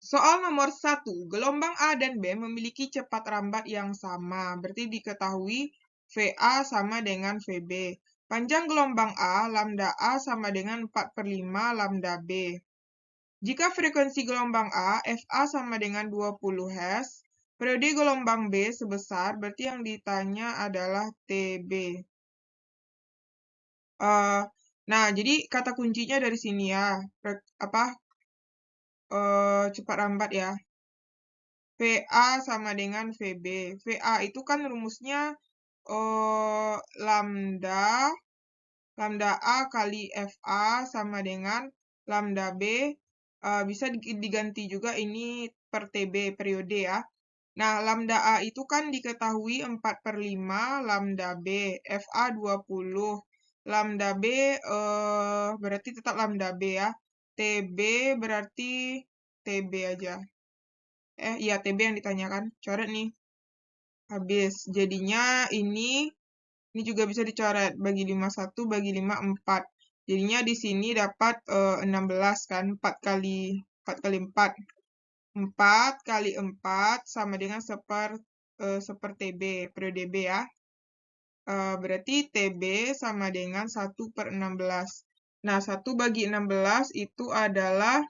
Soal nomor 1, gelombang A dan B memiliki cepat rambat yang sama. Berarti diketahui VA sama dengan VB. Panjang gelombang A, lambda A sama dengan 4/5 lambda B. Jika frekuensi gelombang A, FA sama dengan 20 Hz, periode gelombang B sebesar, berarti yang ditanya adalah TB. Nah, jadi kata kuncinya dari sini ya, cepat rambat ya. VA sama dengan VB. VA itu kan rumusnya lambda A kali FA sama dengan lambda B. Bisa diganti juga ini per TB, periode ya. Nah, lambda A itu kan diketahui 4/5 lambda B, FA 20. Lambda B berarti tetap lambda B ya. TB berarti TB aja. Iya TB yang ditanyakan. Coret nih. Habis. Jadinya ini juga bisa dicoret. Bagi 51, bagi 5, 4. Jadinya di sini dapat 16 kan. 4 kali 4. 4 kali 4 sama dengan seper TB, periode B ya. Berarti TB sama dengan 1/16. Nah, 1 bagi 16 itu adalah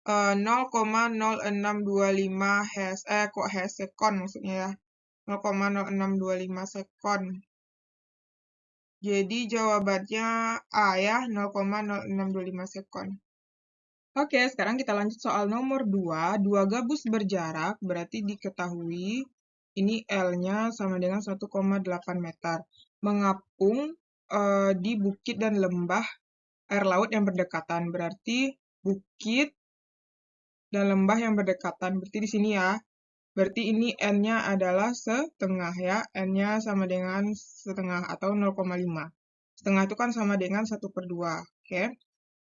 0,0625 sekon maksudnya ya. 0,0625 sekon. Jadi jawabannya A ya, 0,0625 sekon. Oke, sekarang kita lanjut soal nomor 2. Dua gabus berjarak berarti diketahui ini L-nya sama dengan 1,8 meter. Mengapung di bukit dan lembah air laut yang berdekatan. Berarti bukit dan lembah yang berdekatan. Berarti di sini ya. Berarti ini N-nya adalah setengah ya. N-nya sama dengan setengah atau 0,5. Setengah itu kan sama dengan 1/2. Oke.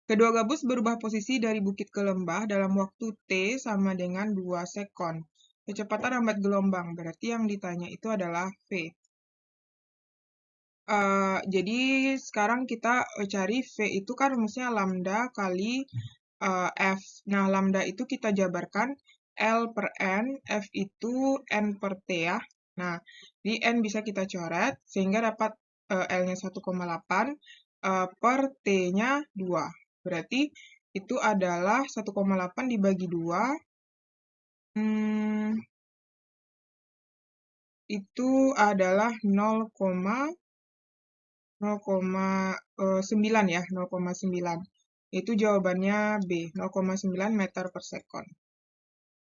Kedua gabus berubah posisi dari bukit ke lembah dalam waktu T sama dengan 2 sekon. Kecepatan rambat gelombang, berarti yang ditanya itu adalah V. Jadi sekarang kita cari V itu kan rumusnya lambda kali F. Nah, lambda itu kita jabarkan L per N, F itu N per T ya. Nah, di N bisa kita coret, sehingga dapat L-nya 1,8 per T-nya 2. Berarti itu adalah 1,8 dibagi 2, itu adalah 0,9 ya, 0,9. Itu jawabannya B, 0,9 meter per sekon.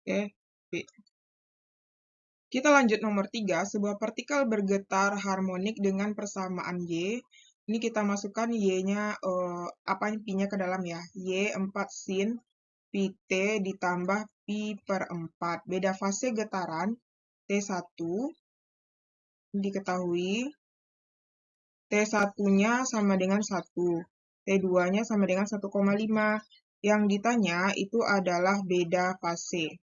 Oke, B. Kita lanjut nomor 3, sebuah partikel bergetar harmonik dengan persamaan Y. Ini kita masukkan Y-nya, Pi-nya ke dalam ya. Y 4 sin Pt ditambah Pi per 4. Beda fase getaran T1 diketahui. T1-nya sama dengan 1. T2-nya sama dengan 1,5. Yang ditanya itu adalah beda fase.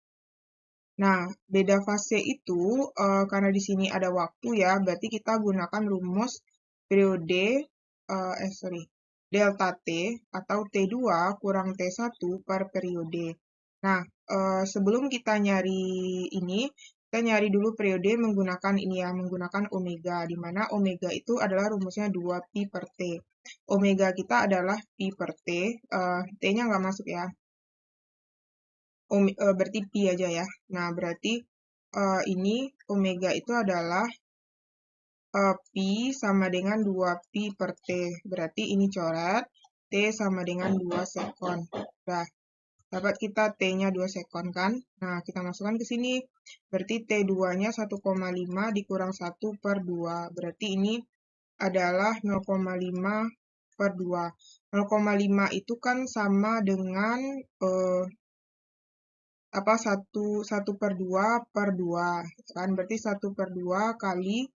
Nah, beda fase itu karena di sini ada waktu ya, berarti kita gunakan rumus periode delta T atau T2 kurang T1 per periode. Nah, sebelum kita nyari ini, kita nyari dulu periode menggunakan ini ya, menggunakan omega, di mana omega itu adalah rumusnya 2pi per T. Omega kita adalah pi per T, T-nya nggak masuk ya. Berarti pi aja ya. Nah, berarti ini omega itu adalah pi sama dengan 2pi per T. Berarti ini coret, T sama dengan 2 sekon. Nah, dapat kita T-nya 2 sekon kan? Nah, kita masukkan ke sini. Berarti T2-nya 1,5 dikurang 1 per 2. Berarti ini adalah 0,5 per 2. 0,5 itu kan sama dengan 1/2 per 2 kan, berarti 1/2 kali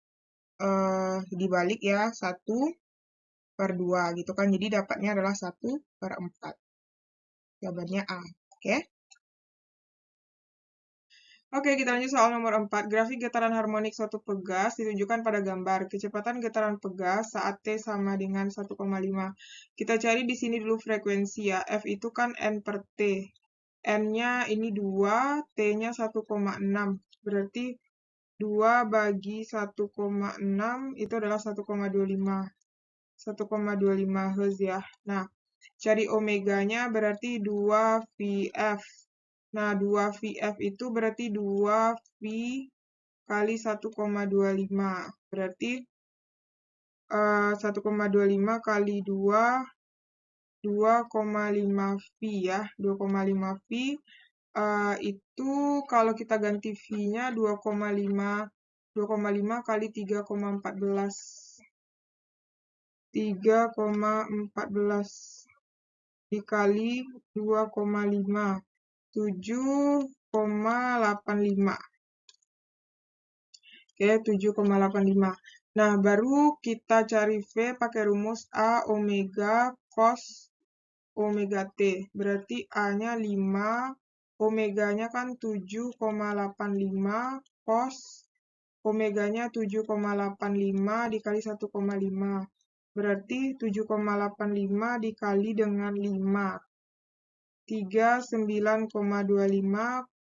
dibalik ya 1/2 gitu kan, jadi dapatnya adalah 1/4. Jawabannya A. Oke, kita lanjut soal nomor 4. Grafik getaran harmonik suatu pegas ditunjukkan pada gambar. Kecepatan getaran pegas saat T sama dengan 1,5. Kita cari di sini dulu frekuensi ya. F itu kan N per T. N-nya ini 2, T-nya 1,6. Berarti 2 bagi 1,6 itu adalah 1,25. 1,25 Hz ya. Nah, cari omeganya berarti 2 VF. Nah, 2 VF itu berarti 2 V kali 1,25. Berarti 1,25 kali 2, 2,5 V ya. 2,5 V itu kalau kita ganti V-nya 2,5 kali 3,14. 3,14 dikali 2,5, 7,85. Oke, 7,85. Nah, baru kita cari V pakai rumus A omega cos omega T. Berarti A-nya 5, omeganya kan 7,85, cos omeganya 7,85 dikali 1,5. Berarti 7,85 dikali dengan 5. 39,25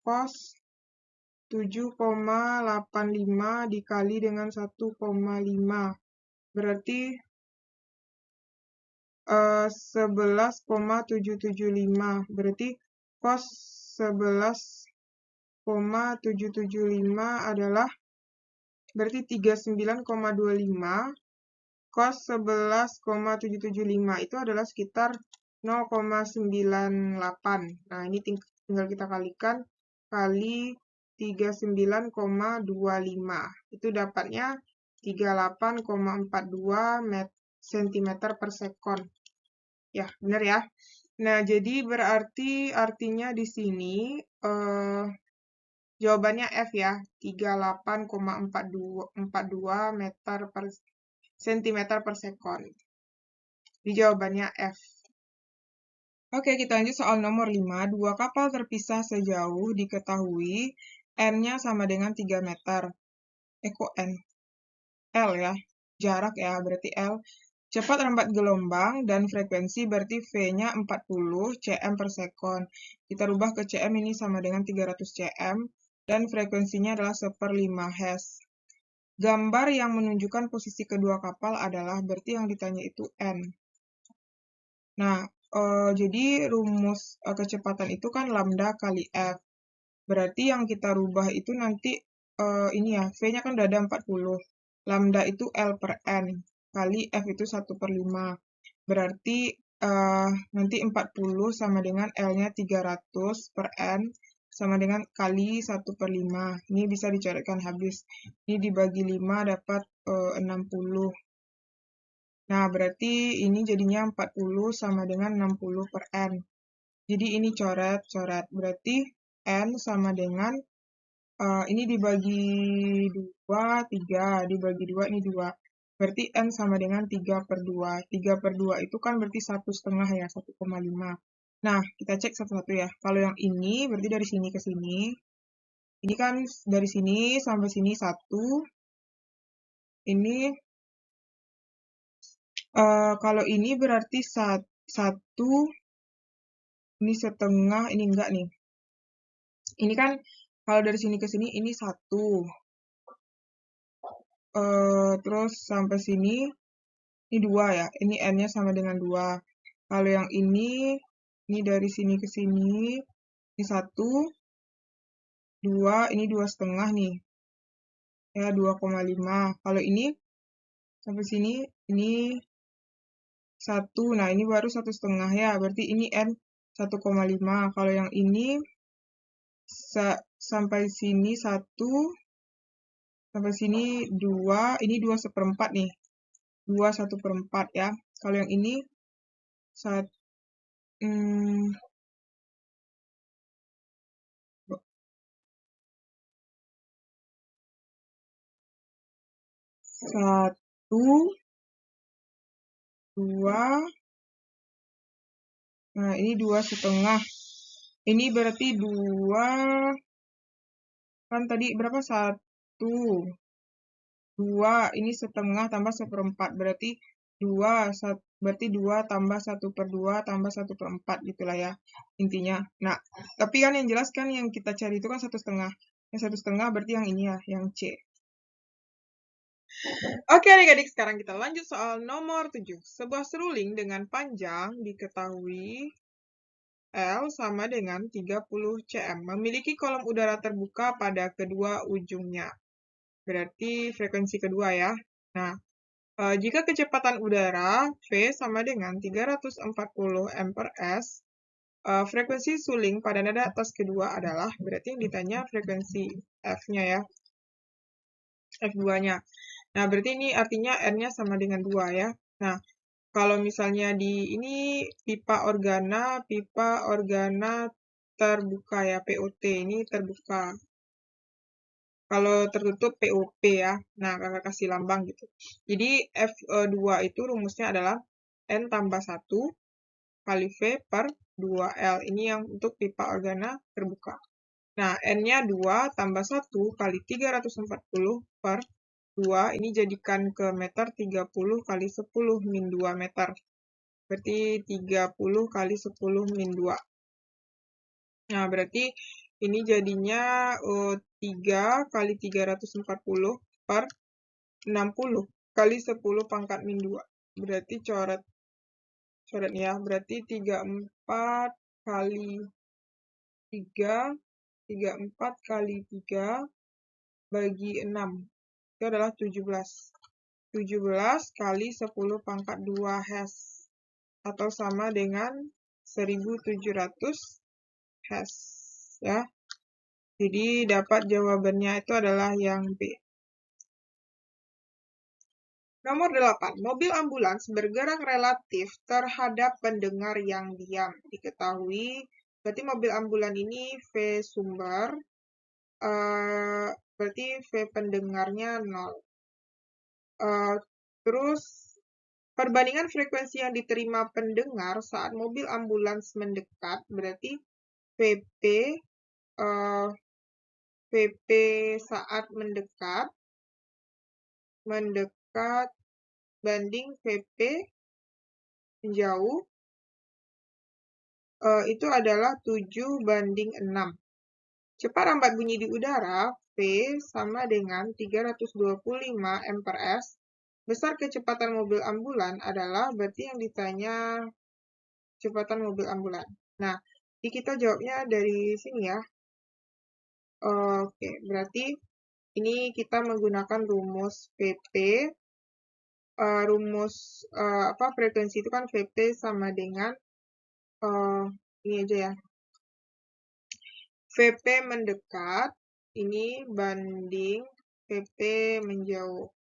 cos 7,85 dikali dengan 1,5. Berarti 11,775. Berarti cos 11,775 adalah berarti 39,25 cos 11,775 itu adalah sekitar 0,98. Nah, ini tinggal kita kalikan kali 39,25. Itu dapatnya 38,42 cm per sekon. Ya, benar ya. Nah, jadi berarti artinya di sini jawabannya F ya, 38,42 cm per sekon. Di jawabannya F. Oke, kita lanjut soal nomor 5. Dua kapal terpisah sejauh diketahui N-nya sama dengan 3 meter. Kok N? L ya. Jarak ya, berarti L. Cepat rembat gelombang dan frekuensi berarti V-nya 40 cm per sekon. Kita rubah ke cm, ini sama dengan 300 cm. Dan frekuensinya adalah 1/5 Hz. Gambar yang menunjukkan posisi kedua kapal adalah, berarti yang ditanya itu N. Nah, jadi rumus kecepatan itu kan lambda kali F. Berarti yang kita rubah itu nanti, ini ya, V-nya kan udah ada 40. Lambda itu L per N, kali F itu 1/5. Berarti nanti 40 sama dengan L-nya 300 per N, sama dengan kali 1/5. Ini bisa dicoretkan habis. Ini dibagi 5 dapat 60. Nah, berarti ini jadinya 40 sama dengan 60 per N. Jadi ini coret-coret. Berarti N sama dengan, ini dibagi 2, 3. Dibagi 2, ini 2. Berarti N sama dengan 3/2. 3/2 itu kan berarti 1,5 ya, 1,5. Nah, kita cek satu-satu ya. Kalau yang ini berarti dari sini ke sini. Ini kan dari sini sampai sini 1. Ini kalau ini berarti 1, ini setengah, ini enggak nih. Ini kan kalau dari sini ke sini ini 1. Terus sampai sini ini 2 ya. Ini N-nya sama dengan 2. Kalau yang ini dari sini ke sini ini 1, 2, ini 2,5 nih. Ya, 2,5. Kalau ini sampai sini ini 1. Nah, ini baru 1,5 ya. Berarti ini N 1,5. Kalau yang ini sampai sini 1, sampai sini 2, ini 2/4 nih. 2 1/4 ya. Kalau yang ini 1, 2. Nah, ini 2,5. Ini berarti 2, kan tadi berapa? 1, 2, ini setengah tambah 1/4. Berarti 2, berarti 2 tambah 1/2 tambah 1/4 gitulah ya, intinya. Nah, tapi kan yang jelas kan yang kita cari itu kan 1/2. Yang 1/2 berarti yang ini ya, yang C. Oke adik-adik, sekarang kita lanjut soal nomor 7. Sebuah seruling dengan panjang diketahui L sama dengan 30 cm, memiliki kolom udara terbuka pada kedua ujungnya. Berarti frekuensi kedua ya. Nah, jika kecepatan udara V sama dengan 340 m/s, frekuensi suling pada nada atas kedua adalah, berarti yang ditanya frekuensi F-nya ya, F2-nya. Nah, berarti ini artinya N-nya sama dengan 2 ya. Nah, kalau misalnya di ini pipa organa terbuka ya, POT, ini terbuka. Kalau tertutup POP ya. Nah, kakak kasih lambang gitu. Jadi F2 itu rumusnya adalah N tambah 1 kali V per 2L. Ini yang untuk pipa organa terbuka. Nah, N-nya 2 tambah 1 kali 340 per 2. Ini jadikan ke meter 30 kali 10 min 2 meter. Berarti 30 kali 10 min 2. Nah, berarti ini jadinya 3 kali 340 per 60 kali 10 pangkat min 2. Berarti coret ya. Berarti 34 kali 3, 34 kali 3 bagi 6. Itu adalah 17. 17 kali 10 pangkat 2 Hz. Atau sama dengan 1700 Hz. Ya. Jadi dapat jawabannya itu adalah yang B. Nomor 8. Mobil ambulans bergerak relatif terhadap pendengar yang diam. Diketahui, berarti mobil ambulan ini V sumber, berarti V pendengarnya 0. Terus, perbandingan frekuensi yang diterima pendengar saat mobil ambulans mendekat, berarti VP, VP saat mendekat banding VP menjauh, itu adalah 7/6. Cepat lambat bunyi di udara, V sama dengan 325 m/s. Besar kecepatan mobil ambulan adalah, berarti yang ditanya kecepatan mobil ambulan. Nah, jadi kita jawabnya dari sini ya. Oke, berarti ini kita menggunakan rumus VP. Frekuensi itu kan VP sama dengan ini aja ya. VP mendekat ini banding VP menjauh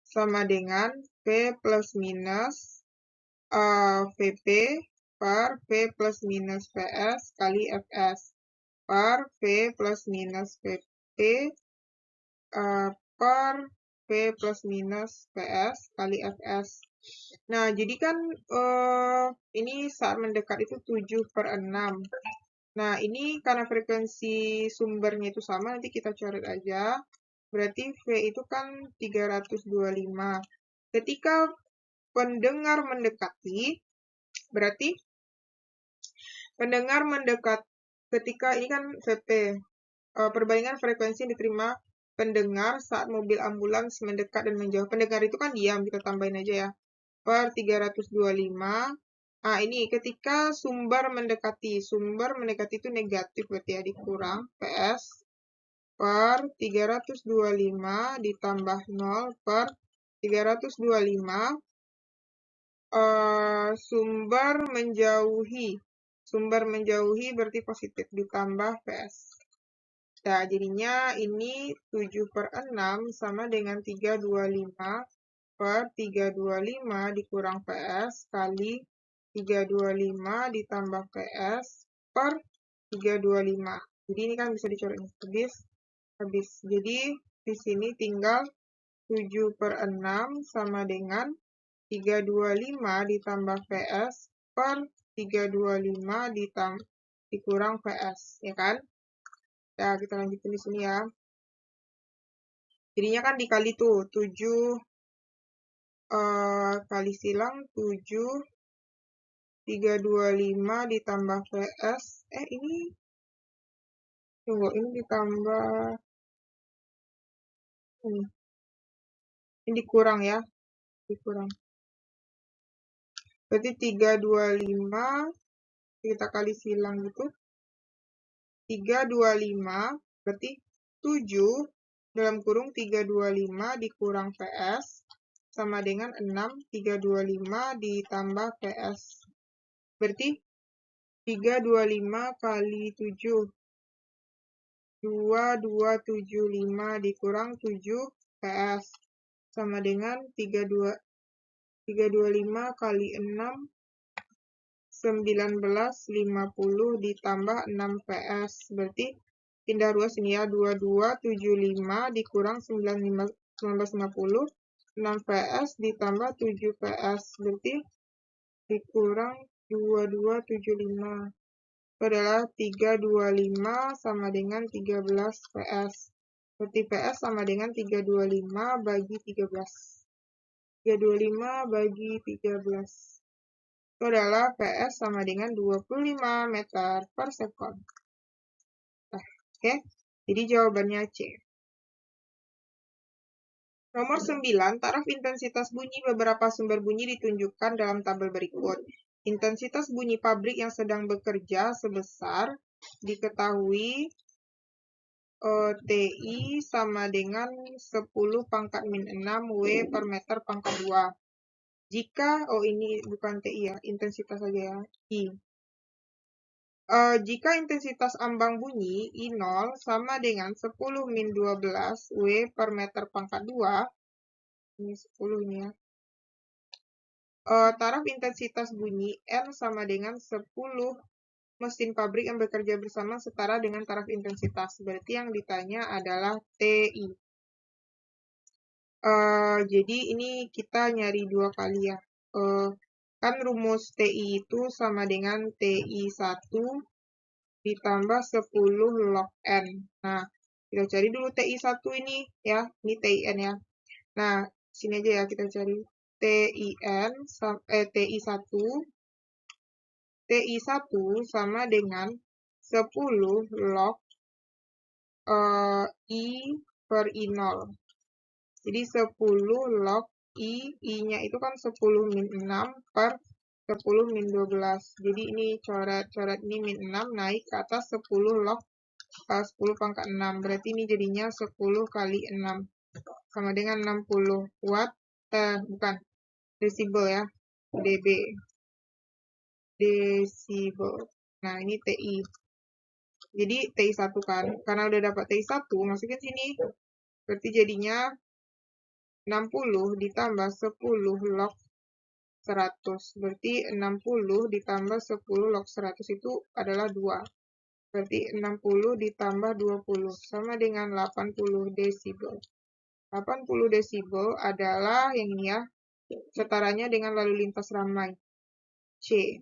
sama dengan V plus minus VP per V plus minus VS kali Fs per V plus minus VP per V plus minus VS kali Fs. Nah, jadi kan ini saat mendekat itu 7/6. Nah, ini karena frekuensi sumbernya itu sama, nanti kita coret aja. Berarti V itu kan 325. Ketika pendengar mendekati, berarti pendengar mendekat ketika ini kan VP, perbandingan frekuensi yang diterima pendengar saat mobil ambulans mendekat dan menjauh. Pendengar itu kan diam, kita tambahin aja ya. Per 325. Nah, ini ketika sumber mendekati itu negatif berarti ya, dikurang PS per 325 ditambah 0 per 325. Sumber menjauhi berarti positif ditambah PS. Nah, jadinya ini 7/6 sama dengan 325 per 325 dikurang PS kali 325 ditambah PS per 325. Jadi ini kan bisa dicoret habis. Jadi di sini tinggal 7/6 sama dengan 325 ditambah PS per 325 dikurang PS, ya kan? Ya, kita lanjutin di sini ya. Jadinya kan dikali tuh 7 kali silang 7, 325 ditambah PS. Ini, tunggu, ini ditambah, ini dikurang ya, dikurang. Berarti 325, kita kali silang gitu. 325, berarti 7 dalam kurung 325 dikurang PS, sama dengan 6, 325 ditambah PS. Berarti 325 kali 7, 2275 dikurang 7 PS, sama dengan 325 kali 6, 1950 ditambah 6 PS. Berarti pindah ruas ini ya, 2275 dikurang 1950, 6 PS ditambah 7 PS. Berarti dikurang 2275. Itu adalah 325 sama dengan 13 PS. Berarti PS sama dengan 325 bagi 13. 325 bagi 13. Itu adalah PS sama dengan 25 meter per sekon. Nah, oke. Jadi jawabannya C. Nomor 9, taraf intensitas bunyi beberapa sumber bunyi ditunjukkan dalam tabel berikut. Intensitas bunyi pabrik yang sedang bekerja sebesar diketahui TI sama dengan 10 pangkat min 6 W per meter pangkat 2. Jika, ini bukan TI ya, intensitas saja ya, I. Jika intensitas ambang bunyi I0 sama dengan 10 min 12 W per meter pangkat 2, ini 10 ini ya, taraf intensitas bunyi N sama dengan 10 mesin pabrik yang bekerja bersama setara dengan taraf intensitas. Berarti yang ditanya adalah TI. Jadi ini kita nyari 2 kali ya. Kan rumus TI itu sama dengan TI1 ditambah 10 log N. Nah, kita cari dulu TI1 ini ya. Ini TIN ya. Nah, sini aja ya kita cari TI1 sama dengan 10 log I per I0. Jadi 10 log I-nya itu kan 10 min 6 per 10 min 12. Jadi ini coret ini min 6 naik ke atas 10 log 10 pangkat 6. Berarti ini jadinya 10 kali 6. Sama dengan 60 watt, bukan, desibel ya, dB. Desibel. Nah, ini TI. Jadi TI1 kan, karena udah dapat TI1, masukin sini. Berarti jadinya 60 ditambah 10 log 100. Berarti 60 ditambah 10 log 100 itu adalah 2. Berarti 60 ditambah 20 sama dengan 80 desibel. 80 desibel adalah yang ini ya, setaranya dengan lalu lintas ramai. C.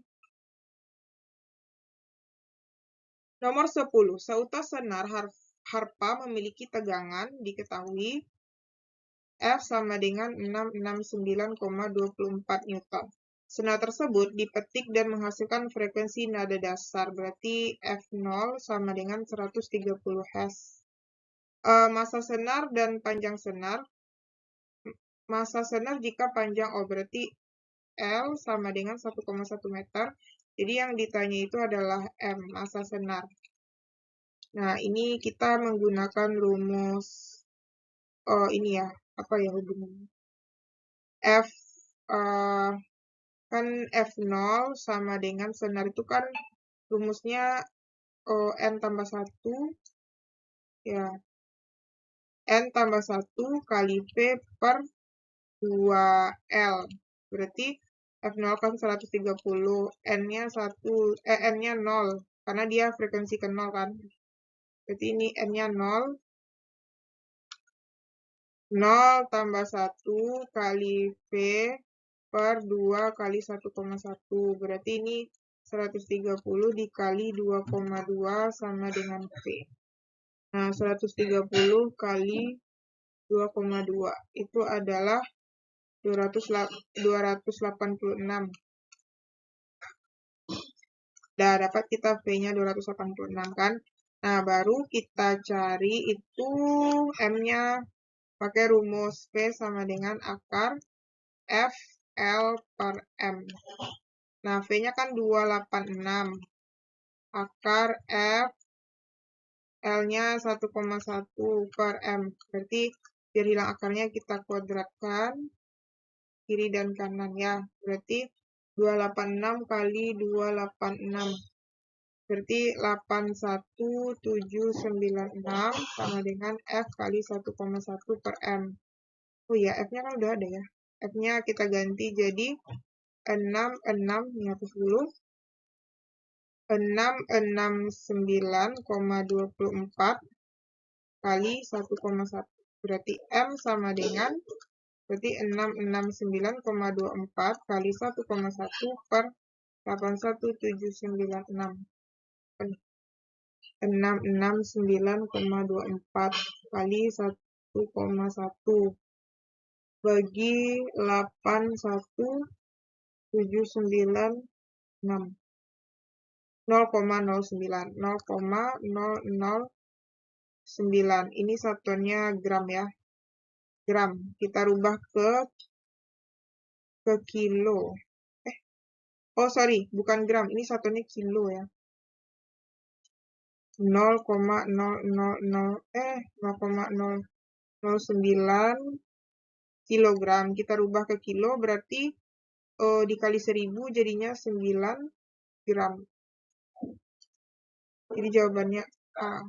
Nomor 10. Seutas senar harpa memiliki tegangan diketahui F sama dengan 669,24 Newton. Senar tersebut dipetik dan menghasilkan frekuensi nada dasar, berarti F0 sama dengan 130 Hz. Massa senar dan panjang senar. Massa senar jika panjang O, berarti L sama dengan 1,1 meter. Jadi yang ditanya itu adalah M, massa senar. Nah, ini kita menggunakan rumus, ini ya, apa ya hubungannya? F, kan F0 sama dengan senar itu kan rumusnya N tambah 1, ya, N tambah 1 kali P per 2L. Berarti F0 kan 130, N-nya 0, karena dia frekuensi ke 0 kan. Berarti ini N-nya 0, 0 tambah 1 kali V per 2 kali 1,1. Berarti ini 130 dikali 2,2 sama dengan V. Nah, 130 kali 2,2 itu adalah 286. Udah dapat kita V-nya 286 kan. Nah, baru kita cari itu M-nya pakai rumus V sama dengan akar F L per M. Nah, V-nya kan 286. Akar F L-nya 1,1 per M. Berarti biar hilang akarnya kita kuadratkan kiri dan kanan ya. Berarti 286 kali 286. Berarti 81796 sama dengan F kali 1,1 per M. Oh ya, F-nya kan udah ada ya. F-nya kita ganti jadi 66, ini hapus dulu. 669,24 kali 1,1. Berarti M sama dengan, berarti 669,24 kali 1,1 per 81796. 669,24 kali 1,1 bagi 81796. 0,009. Ini satuannya gram ya. Gram. Kita rubah ke kilo. Oh sorry, bukan gram. Ini satuannya kilo ya. 0,009 kilogram. Kita rubah ke kilo berarti dikali 1000 jadinya 9 gram. Jadi jawabannya A.